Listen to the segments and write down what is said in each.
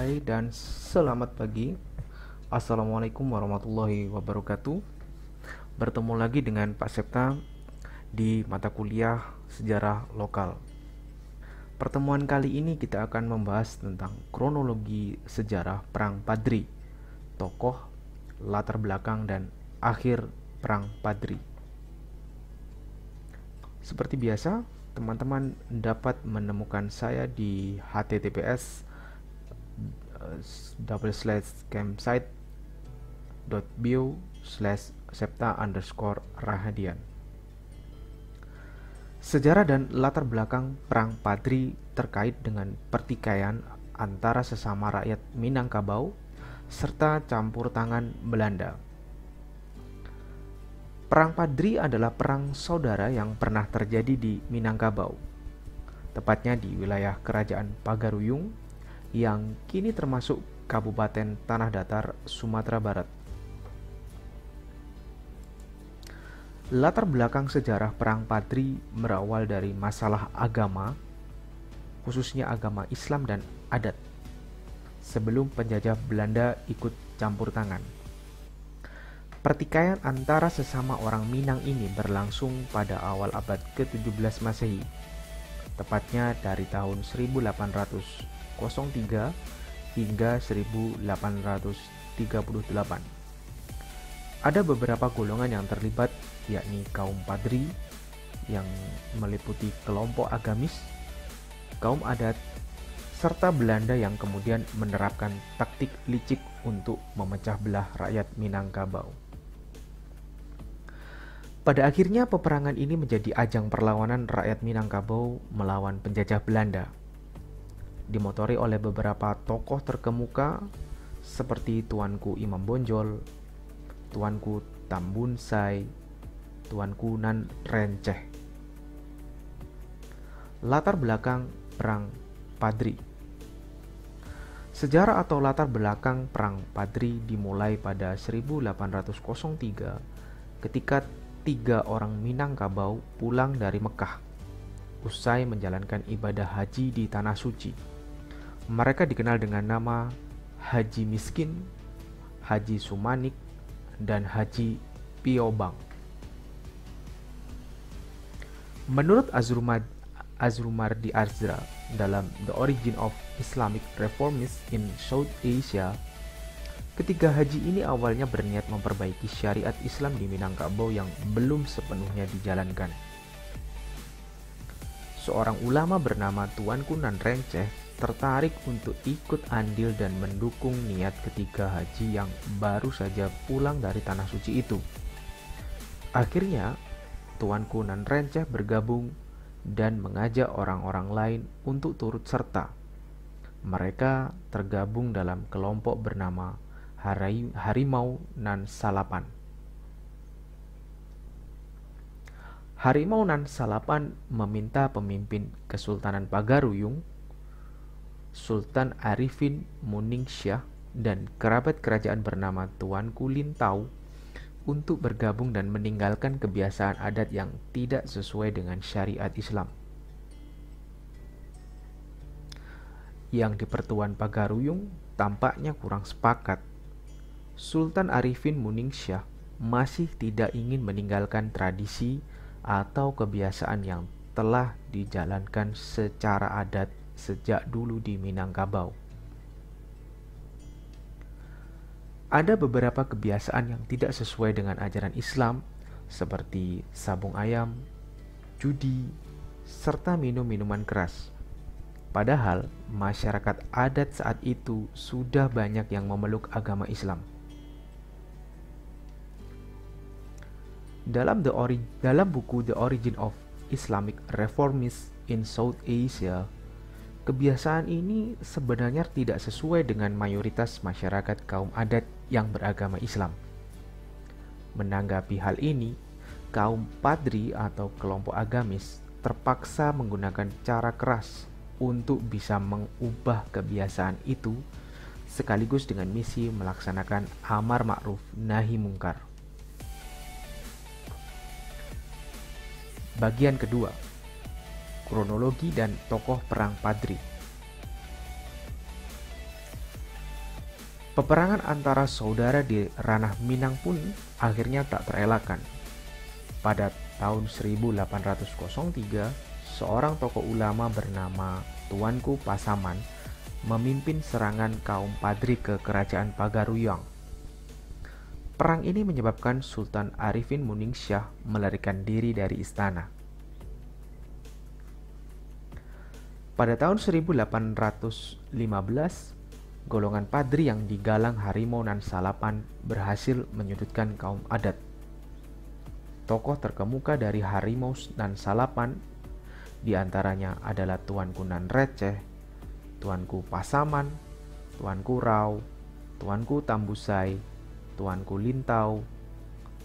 Hai dan selamat pagi. Assalamualaikum warahmatullahi wabarakatuh. Bertemu lagi dengan Pak Septa di mata kuliah Sejarah Lokal. Pertemuan kali ini kita akan membahas tentang kronologi sejarah Perang Padri, tokoh, latar belakang, dan akhir Perang Padri. Seperti biasa, teman-teman dapat menemukan saya di https://campsite.bio/septa_rahadian. Sejarah dan latar belakang Perang Padri terkait dengan pertikaian antara sesama rakyat Minangkabau serta campur tangan Belanda. Perang Padri adalah perang saudara yang pernah terjadi di Minangkabau, tepatnya di wilayah Kerajaan Pagaruyung yang kini termasuk Kabupaten Tanah Datar, Sumatera Barat. Latar belakang sejarah Perang Padri berawal dari masalah agama, khususnya agama Islam dan adat, sebelum penjajah Belanda ikut campur tangan. Pertikaian antara sesama orang Minang ini berlangsung pada awal abad ke-17 Masehi, tepatnya dari tahun 1803 hingga 1838. Ada beberapa golongan yang terlibat, yakni kaum Padri yang meliputi kelompok agamis, kaum adat, serta Belanda yang kemudian menerapkan taktik licik untuk memecah belah rakyat Minangkabau. Pada akhirnya peperangan ini menjadi ajang perlawanan rakyat Minangkabau melawan penjajah Belanda, dimotori oleh beberapa tokoh terkemuka seperti Tuanku Imam Bonjol, Tuanku Tambun Sai, Tuanku Nan Renceh. Latar belakang Perang Padri. Sejarah atau latar belakang Perang Padri dimulai pada 1803 ketika 3 orang Minangkabau pulang dari Mekah usai menjalankan ibadah haji di Tanah Suci. Mereka dikenal dengan nama Haji Miskin, Haji Sumanik, dan Haji Piobang. Menurut Azrumardi Azra dalam The Origin of Islamic Reformists in South Asia, ketiga haji ini awalnya berniat memperbaiki syariat Islam di Minangkabau yang belum sepenuhnya dijalankan. Seorang ulama bernama Tuanku Nan Renceh tertarik untuk ikut andil dan mendukung niat ketiga haji yang baru saja pulang dari Tanah Suci itu. Akhirnya, Tuanku Nan Renceh bergabung dan mengajak orang-orang lain untuk turut serta. Mereka tergabung dalam kelompok bernama Harimau Nan Salapan. Harimau Nan Salapan meminta pemimpin Kesultanan Pagaruyung, Sultan Arifin Muningsyah, dan kerabat kerajaan bernama Tuanku Lintau untuk bergabung dan meninggalkan kebiasaan adat yang tidak sesuai dengan syariat Islam. Yang di Pertuan Pagaruyung tampaknya kurang sepakat. Sultan Arifin Muningsyah masih tidak ingin meninggalkan tradisi atau kebiasaan yang telah dijalankan secara adat sejak dulu di Minangkabau. Ada beberapa kebiasaan yang tidak sesuai dengan ajaran Islam, seperti sabung ayam, judi, serta minum minuman keras. Padahal masyarakat adat saat itu sudah banyak yang memeluk agama Islam. Dalam buku The Origin of Islamic Reformists in South Asia, kebiasaan ini sebenarnya tidak sesuai dengan mayoritas masyarakat kaum adat yang beragama Islam. Menanggapi hal ini, kaum Padri atau kelompok agamis terpaksa menggunakan cara keras untuk bisa mengubah kebiasaan itu, sekaligus dengan misi melaksanakan amar ma'ruf nahi mungkar. Bagian kedua, kronologi dan tokoh Perang Padri. Peperangan antara saudara di ranah Minang pun akhirnya tak terelakkan. Pada tahun 1803, seorang tokoh ulama bernama Tuanku Pasaman memimpin serangan kaum Padri ke kerajaan Pagaruyung. Perang ini menyebabkan Sultan Arifin Muningsyah melarikan diri dari istana. Pada tahun 1815, golongan Padri yang digalang Harimau Nan Salapan berhasil menyudutkan kaum adat. Tokoh terkemuka dari Harimau Nan Salapan diantaranya adalah Tuanku Nan Receh, Tuanku Pasaman, Tuanku Rau, Tuanku Tambusai, Tuanku Lintau,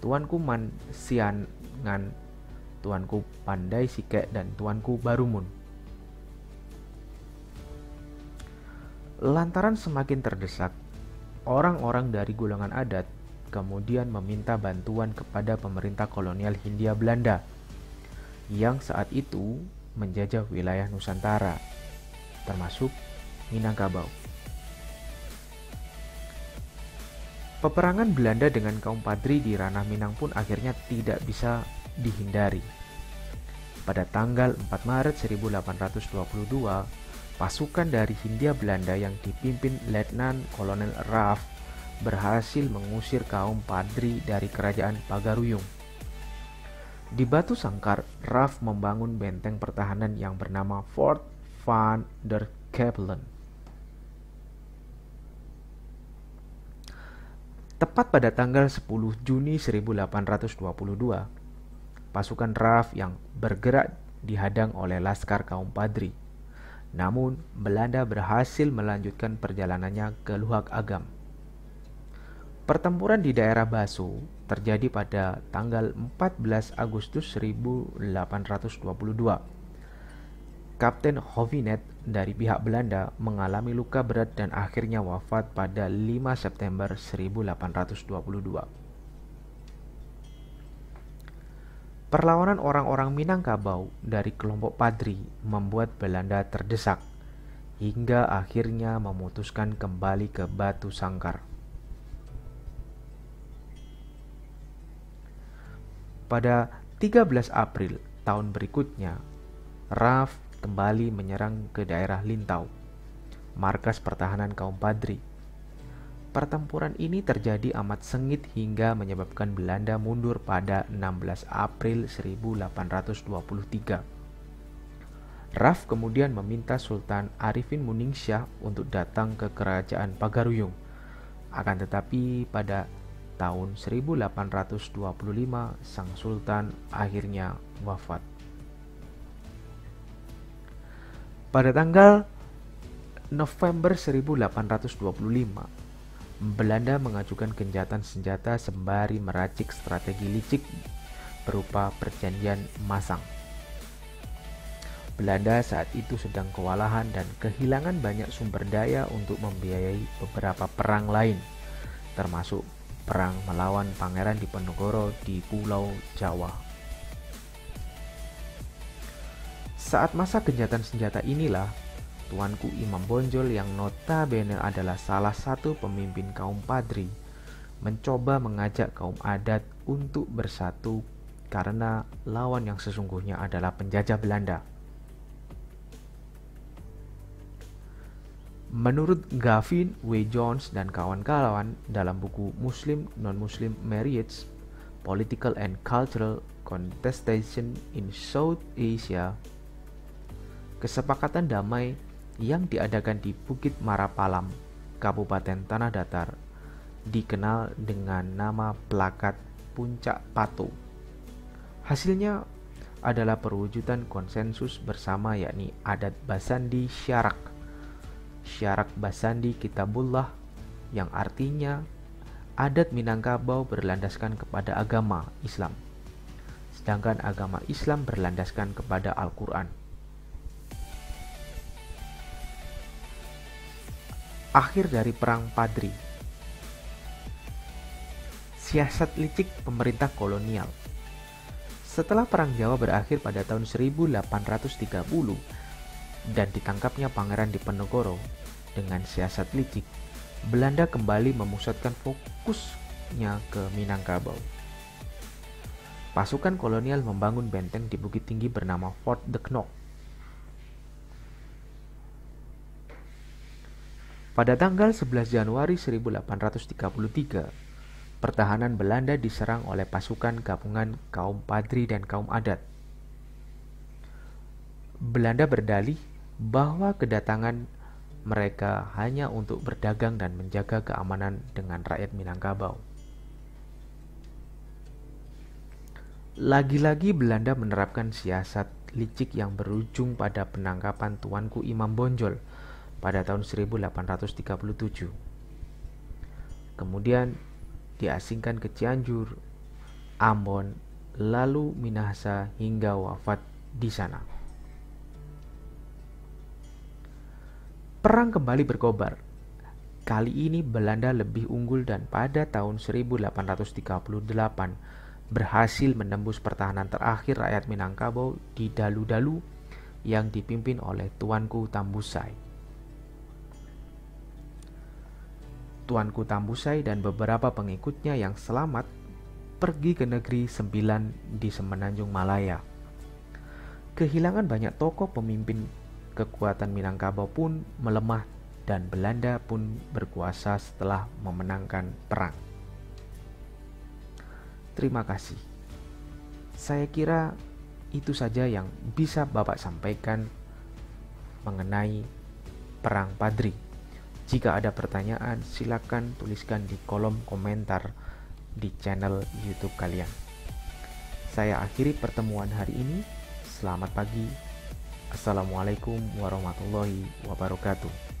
Tuanku Man Siangan, Tuanku Pandai Sike, dan Tuanku Barumun. Lantaran semakin terdesak, orang-orang dari golongan adat kemudian meminta bantuan kepada pemerintah kolonial Hindia Belanda yang saat itu menjajah wilayah Nusantara, termasuk Minangkabau. Peperangan Belanda dengan kaum Padri di ranah Minang pun akhirnya tidak bisa dihindari. Pada tanggal 4 Maret 1822, pasukan dari Hindia Belanda yang dipimpin Letnan Kolonel Raff berhasil mengusir kaum Padri dari kerajaan Pagaruyung. Di Batu Sangkar, Raff membangun benteng pertahanan yang bernama Fort van der Capellen. Tepat pada tanggal 10 Juni 1822, pasukan Raff yang bergerak dihadang oleh laskar kaum Padri. Namun, Belanda berhasil melanjutkan perjalanannya ke Luhak Agam. Pertempuran di daerah Baso terjadi pada tanggal 14 Agustus 1822. Kapten Hovinet dari pihak Belanda mengalami luka berat dan akhirnya wafat pada 5 September 1822. Perlawanan orang-orang Minangkabau dari kelompok Padri membuat Belanda terdesak hingga akhirnya memutuskan kembali ke Batu Sangkar. Pada 13 April tahun berikutnya, Raff kembali menyerang ke daerah Lintau, markas pertahanan kaum Padri. Pertempuran ini terjadi amat sengit hingga menyebabkan Belanda mundur pada 16 April 1823. Raff kemudian meminta Sultan Arifin Muningsyah untuk datang ke kerajaan Pagaruyung. Akan tetapi pada tahun 1825 sang sultan akhirnya wafat. Pada tanggal November 1825, Belanda mengajukan gencatan senjata sembari meracik strategi licik berupa perjanjian Masang. Belanda saat itu sedang kewalahan dan kehilangan banyak sumber daya untuk membiayai beberapa perang lain, termasuk perang melawan Pangeran Diponegoro di Pulau Jawa. Saat masa gencatan senjata inilah, Tuanku Imam Bonjol yang notabene adalah salah satu pemimpin kaum Padri mencoba mengajak kaum adat untuk bersatu karena lawan yang sesungguhnya adalah penjajah Belanda. Menurut Gavin W. Jones dan kawan-kawan dalam buku Muslim Non-Muslim Marriage, Political and Cultural Contestation in South Asia, kesepakatan damai yang diadakan di Bukit Marapalam, Kabupaten Tanah Datar, dikenal dengan nama Plakat Puncak Pato. Hasilnya adalah perwujudan konsensus bersama, yakni adat Basandi Syarak, Syarak Basandi Kitabullah, yang artinya adat Minangkabau berlandaskan kepada agama Islam, sedangkan agama Islam berlandaskan kepada Al-Quran. Akhir dari Perang Padri. Siasat licik pemerintah kolonial. Setelah Perang Jawa berakhir pada tahun 1830 dan ditangkapnya Pangeran Diponegoro dengan siasat licik, Belanda kembali memusatkan fokusnya ke Minangkabau. Pasukan kolonial membangun benteng di bukit tinggi bernama Fort de Knok. Pada tanggal 11 Januari 1833, pertahanan Belanda diserang oleh pasukan gabungan kaum Padri dan kaum adat. Belanda berdalih bahwa kedatangan mereka hanya untuk berdagang dan menjaga keamanan dengan rakyat Minangkabau. Lagi-lagi Belanda menerapkan siasat licik yang berujung pada penangkapan Tuanku Imam Bonjol pada tahun 1837. Kemudian diasingkan ke Cianjur, Ambon, lalu Minahasa hingga wafat di sana. Perang kembali berkobar. Kali ini Belanda lebih unggul dan pada tahun 1838 berhasil menembus pertahanan terakhir rakyat Minangkabau di Dalu-Dalu yang dipimpin oleh Tuanku Tambusai. Tuanku Tambusai dan beberapa pengikutnya yang selamat pergi ke negeri Sembilan di Semenanjung Malaya. Kehilangan banyak tokoh pemimpin, kekuatan Minangkabau pun melemah dan Belanda pun berkuasa setelah memenangkan perang. Terima kasih. Saya kira itu saja yang bisa Bapak sampaikan mengenai Perang Padri. Jika ada pertanyaan, silakan tuliskan di kolom komentar di channel YouTube kalian. Saya akhiri pertemuan hari ini. Selamat pagi. Assalamualaikum warahmatullahi wabarakatuh.